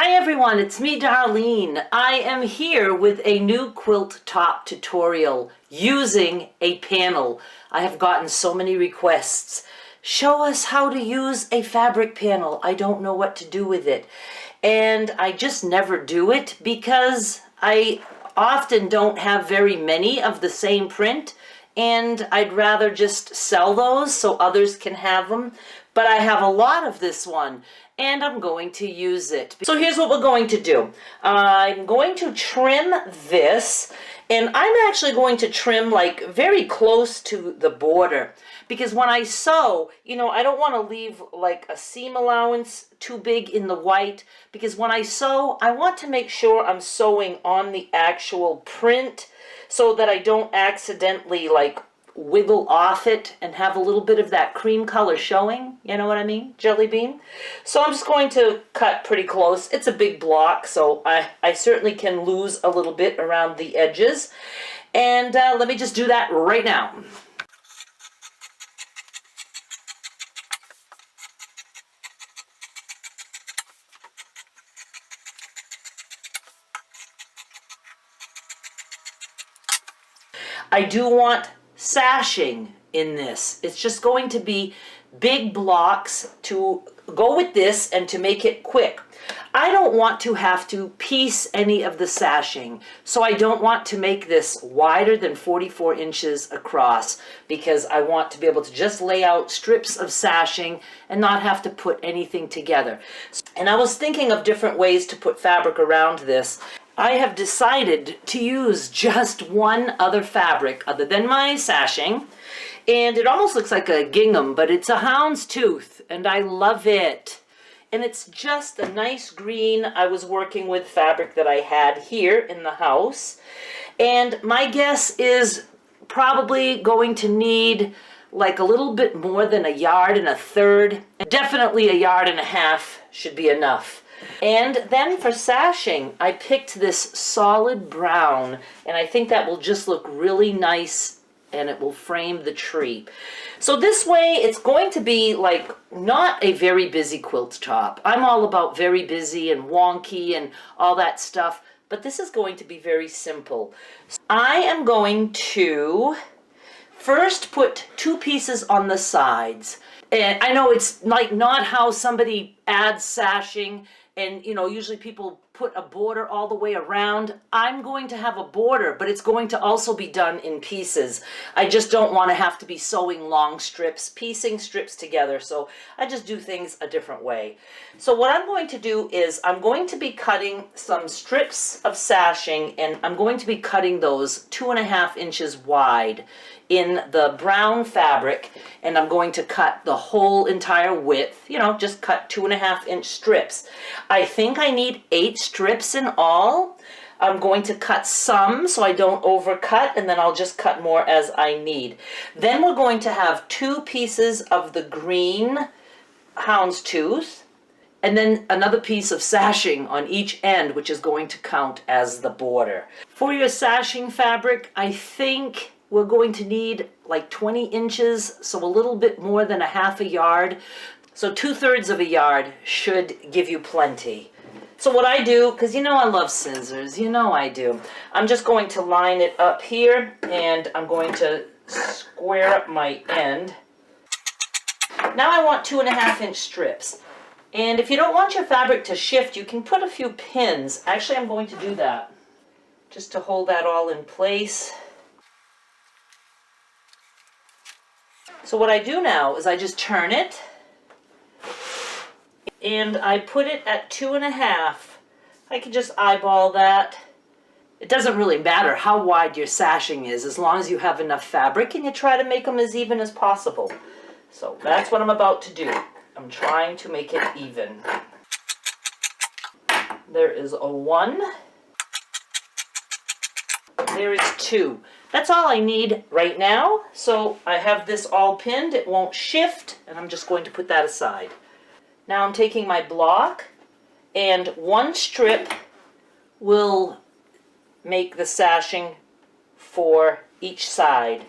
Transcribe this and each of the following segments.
Hi everyone, it's me Darlene. I am here with a new quilt top tutorial using a panel. I have gotten so many requests. Show us how to use a fabric panel. I don't know what to do with it. And I just never do it because I often don't have very many of the same print, and I'd rather just sell those so others can have them. But I have a lot of this one, and I'm going to use it. So here's what we're going to do. I'm going to trim this, and I'm actually going to trim like very close to the border, because when I sew, you know, I don't want to leave like a seam allowance too big in the white, because when I sew, I want to make sure I'm sewing on the actual print so that I don't accidentally like wiggle off it and have a little bit of that cream color showing, you know what I mean, jelly bean. So I'm just going to cut pretty close. It's a big block, so I certainly can lose a little bit around the edges. And let me just do that right now. I do want sashing in this. It's just going to be big blocks to go with this and to make it quick. I don't want to have to piece any of the sashing, so I don't want to make this wider than 44 inches across, because I want to be able to just lay out strips of sashing and not have to put anything together. And I was thinking of different ways to put fabric around this. I have decided to use just one other fabric other than my sashing, and it almost looks like a gingham, but it's a houndstooth, and I love it. And it's just a nice green. I was working with fabric that I had here in the house, and my guess is probably going to need like a little bit more than 1.33 yards. Definitely 1.5 yards should be enough. And then for sashing, I picked this solid brown, and I think that will just look really nice, and it will frame the tree. So this way, it's going to be like not a very busy quilt top. I'm all about very busy and wonky and all that stuff, but this is going to be very simple. I am going to first put 2 pieces on the sides. And I know it's like not how somebody adds sashing, and you know, usually people put a border all the way around. I'm going to have a border, but it's going to also be done in pieces. I just don't want to have to be sewing long strips, piecing strips together, so I just do things a different way. So what I'm going to do is I'm going to be cutting some strips of sashing, and I'm going to be cutting those 2.5 inches wide in the brown fabric, and I'm going to cut the whole entire width, you know, just cut 2.5-inch strips. I think I need 8 strips in all. I'm going to cut some so I don't overcut, and then I'll just cut more as I need. Then we're going to have 2 pieces of the green houndstooth, and then another piece of sashing on each end, which is going to count as the border. For your sashing fabric, I think we're going to need like 20 inches, so a little bit more than 1/2 yard. So 2/3 yard should give you plenty. So what I do, because you know I love scissors, you know I do, I'm just going to line it up here, and I'm going to square up my end. Now I want 2.5-inch strips. And if you don't want your fabric to shift, you can put a few pins. Actually, I'm going to do that just to hold that all in place. So what I do now is I just turn it, and I put it at 2.5. I can just eyeball that. It doesn't really matter how wide your sashing is, as long as you have enough fabric and you try to make them as even as possible. So that's what I'm about to do. I'm trying to make it even. There is a 1. There is 2. That's all I need right now. So I have this all pinned. It won't shift, and I'm just going to put that aside. Now I'm taking my block, and 1 strip will make the sashing for each side.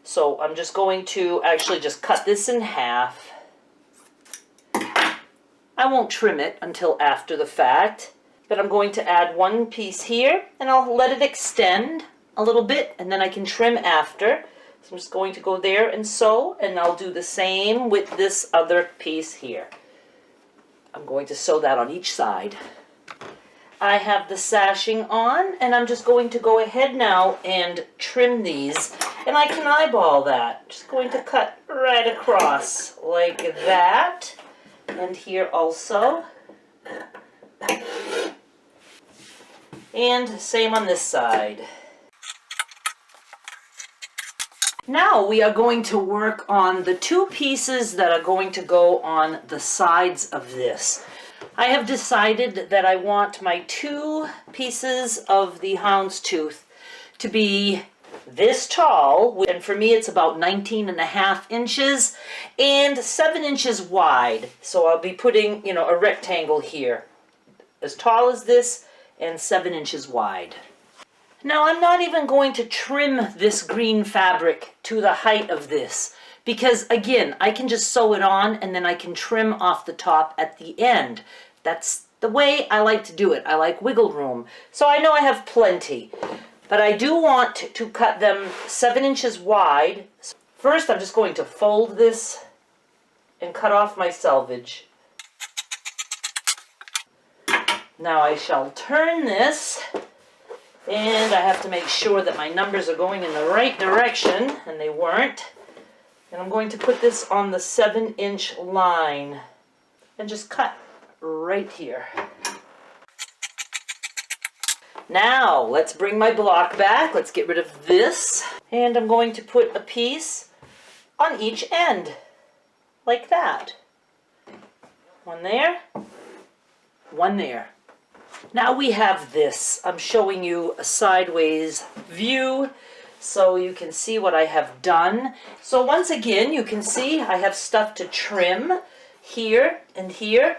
So I'm just going to actually just cut this in half. I won't trim it until after the fact, but I'm going to add one piece here and I'll let it extend a little bit and then I can trim after. So I'm just going to go there and sew, and I'll do the same with this other piece here. I'm going to sew that on each side. I have the sashing on, and I'm just going to go ahead now and trim these, and I can eyeball that. Just going to cut right across like that, and here also. And same on this side. Now we are going to work on the two pieces that are going to go on the sides of this. I have decided that I want my two pieces of the houndstooth to be this tall, and for me it's about 19.5 inches and 7 inches wide. So I'll be putting, a rectangle here, as tall as this and 7 inches wide. Now I'm not even going to trim this green fabric to the height of this, because again, I can just sew it on and then I can trim off the top at the end. That's the way I like to do it. I like wiggle room. So I know I have plenty, but I do want to cut them 7 inches wide. First, I'm just going to fold this and cut off my selvage. Now I shall turn this, and I have to make sure that my numbers are going in the right direction, and they weren't. And I'm going to put this on the 7-inch line and just cut right here. Now let's bring my block back. Let's get rid of this, and I'm going to put a piece on each end like that. One there, one there. Now we have this. I'm showing you a sideways view so you can see what I have done. So once again, you can see I have stuff to trim here and here.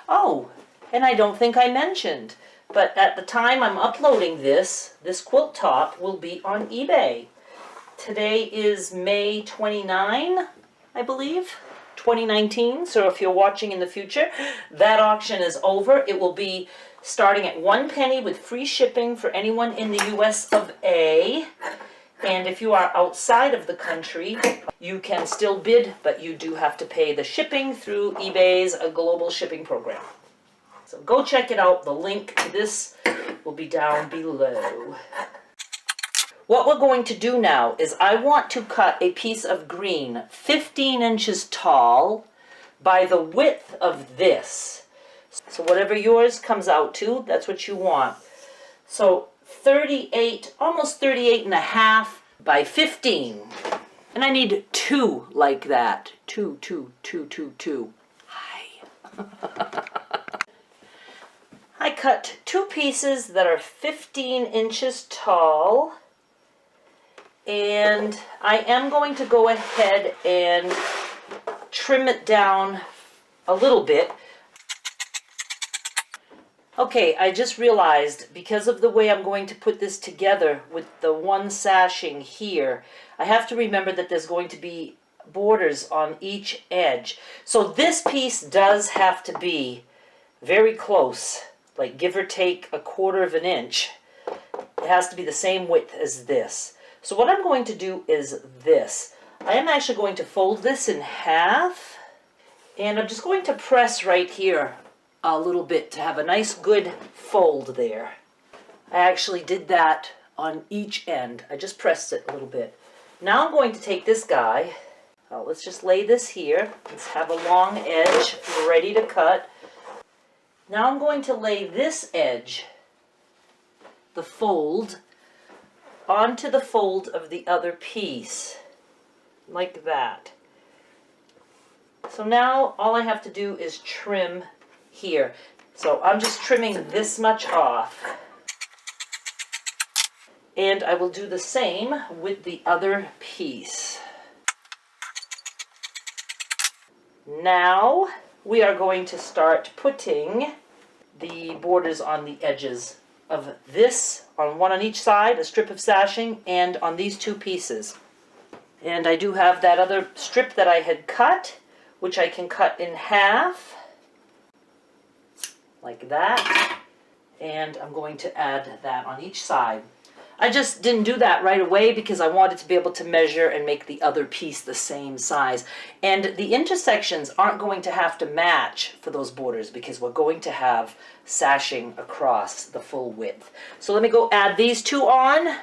Oh, and I don't think I mentioned, but at the time I'm uploading this quilt top will be on eBay. Today is May 29, I believe. 2019, so if you're watching in the future, that auction is over. It will be starting at 1 penny with free shipping for anyone in the US of A. And if you are outside of the country, you can still bid, but you do have to pay the shipping through eBay's global shipping program. So go check it out. The link to this will be down below. What we're going to do now is I want to cut a piece of green 15 inches tall by the width of this. So whatever yours comes out to, that's what you want. So 38, almost 38.5 by 15. And I need two like that. Two. Hi. I cut two pieces that are 15 inches tall. And I am going to go ahead and trim it down a little bit. Okay, I just realized because of the way I'm going to put this together with the one sashing here, I have to remember that there's going to be borders on each edge. So this piece does have to be very close, like give or take 1/4 inch. It has to be the same width as this. So what I'm going to do is this. I am actually going to fold this in half, and I'm just going to press right here a little bit to have a nice good fold there. I actually did that on each end. I just pressed it a little bit. Now I'm going to take this guy. Let's just lay this here. Let's have a long edge ready to cut. Now I'm going to lay this edge, the fold, onto the fold of the other piece, like that. So now all I have to do is trim here. So I'm just trimming this much off. And I will do the same with the other piece. Now we are going to start putting the borders on the edges of this, on one on each side, a strip of sashing, and on these two pieces. And I do have that other strip that I had cut which I can cut in half, like that. And I'm going to add that on each side. I just didn't do that right away because I wanted to be able to measure and make the other piece the same size. And the intersections aren't going to have to match for those borders because we're going to have sashing across the full width. So let me go add these two on.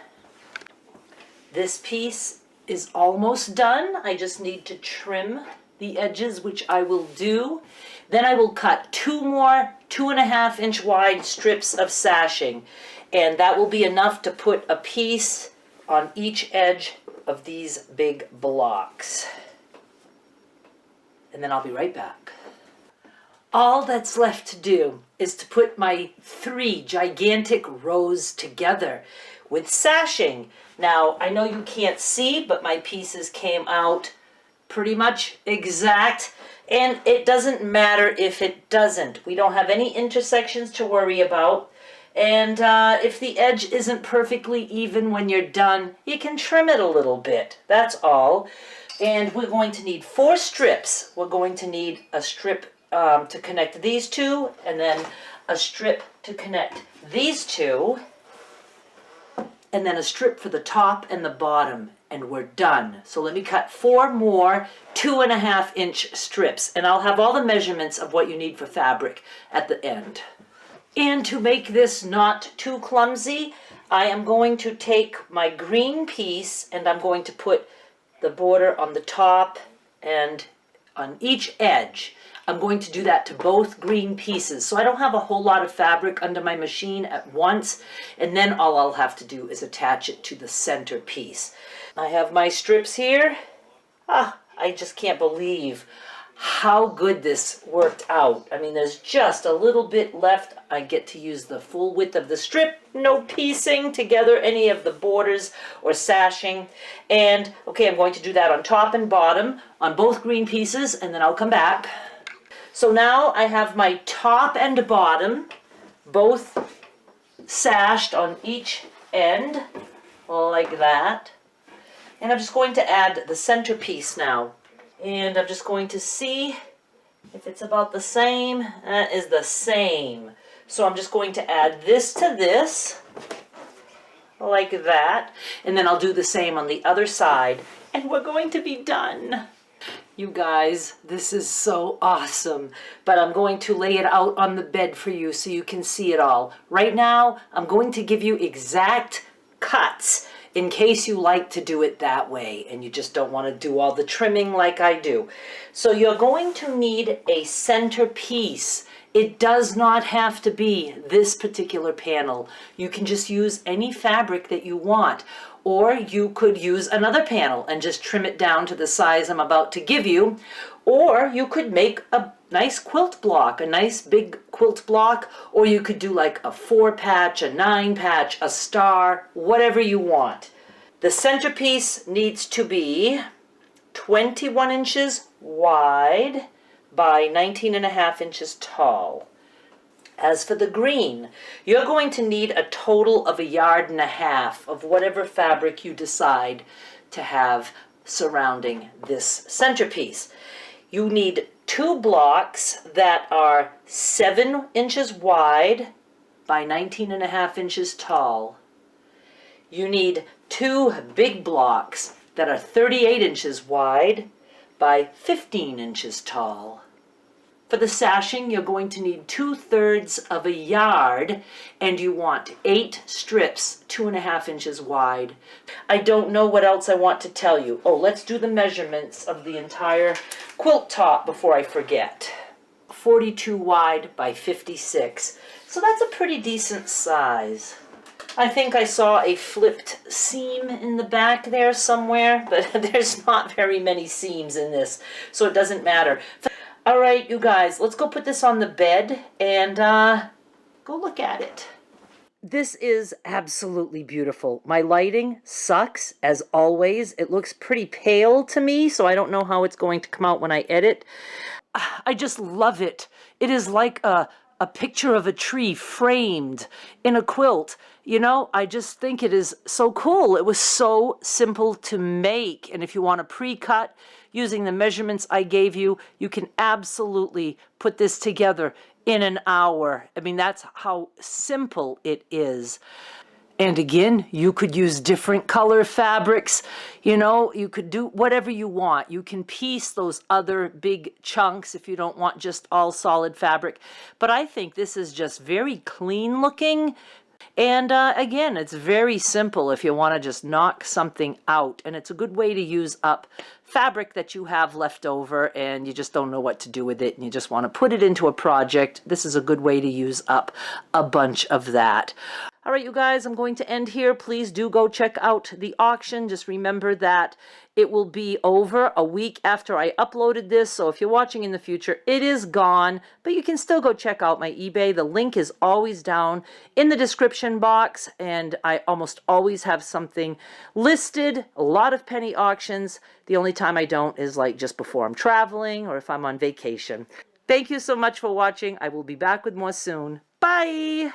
This piece is almost done. I just need to trim the edges, which I will do. Then I will cut two more 2.5 inch wide strips of sashing. And that will be enough to put a piece on each edge of these big blocks. And then I'll be right back. All that's left to do is to put my 3 gigantic rows together with sashing. Now, I know you can't see, but my pieces came out pretty much exact. And it doesn't matter if it doesn't. We don't have any intersections to worry about. And if the edge isn't perfectly even when you're done, you can trim it a little bit. That's all. And we're going to need 4 strips. We're going to need a strip to connect these two, and then a strip to connect these two, and then a strip for the top and the bottom, and we're done. So let me cut 4 more 2.5 inch strips, and I'll have all the measurements of what you need for fabric at the end. And to make this not too clumsy, I am going to take my green piece and I'm going to put the border on the top and on each edge. I'm going to do that to both green pieces. So I don't have a whole lot of fabric under my machine at once. And then all I'll have to do is attach it to the center piece. I have my strips here. I just can't believe how good this worked out. I mean, there's just a little bit left. I get to use the full width of the strip, no piecing together any of the borders or sashing. And okay, I'm going to do that on top and bottom on both green pieces, and then I'll come back. So now I have my top and bottom both sashed on each end like that. And I'm just going to add the center piece now. And I'm just going to see if it's about the same. That is the same. So I'm just going to add this to this, like that. And then I'll do the same on the other side. And we're going to be done. You guys, this is so awesome. But I'm going to lay it out on the bed for you so you can see it all. Right now, I'm going to give you exact cuts in case you like to do it that way and you just don't want to do all the trimming like I do. So you're going to need a center piece. It does not have to be this particular panel. You can just use any fabric that you want. Or you could use another panel and just trim it down to the size I'm about to give you. Or you could make a nice quilt block, a nice big quilt block, or you could do like a 4-patch, a 9-patch, a star, whatever you want. The centerpiece needs to be 21 inches wide by 19.5 inches tall. As for the green, you're going to need a total of 1.5 yards of whatever fabric you decide to have surrounding this centerpiece. You need 2 blocks that are 7 inches wide by 19.5 inches tall. You need 2 big blocks that are 38 inches wide by 15 inches tall. For the sashing, you're going to need 2/3 of a yard, and you want 8 strips, 2.5 inches wide. I don't know what else I want to tell you. Oh, let's do the measurements of the entire quilt top before I forget. 42 wide by 56. So that's a pretty decent size. I think I saw a flipped seam in the back there somewhere, but there's not very many seams in this, so it doesn't matter. All right, you guys, let's go put this on the bed and go look at it. This is absolutely beautiful. My lighting sucks, as always. It looks pretty pale to me, so I don't know how it's going to come out when I edit. I just love it. It is like a picture of a tree framed in a quilt. You know, I just think it is so cool. It was so simple to make. And if you want to pre-cut, using the measurements I gave you, you can absolutely put this together in an hour. I mean, that's how simple it is. And again, you could use different color fabrics. You know, you could do whatever you want. You can piece those other big chunks if you don't want just all solid fabric. But I think this is just very clean looking. And again, it's very simple if you want to just knock something out. And it's a good way to use up fabric that you have left over and you just don't know what to do with it and you just want to put it into a project. This is a good way to use up a bunch of that. All right, you guys, I'm going to end here. Please do go check out the auction. Just remember that it will be over a week after I uploaded this. So if you're watching in the future, it is gone, but you can still go check out my eBay. The link is always down in the description box, and I almost always have something listed. A lot of penny auctions. The only time I don't is like just before I'm traveling or if I'm on vacation. Thank you so much for watching. I will be back with more soon. Bye!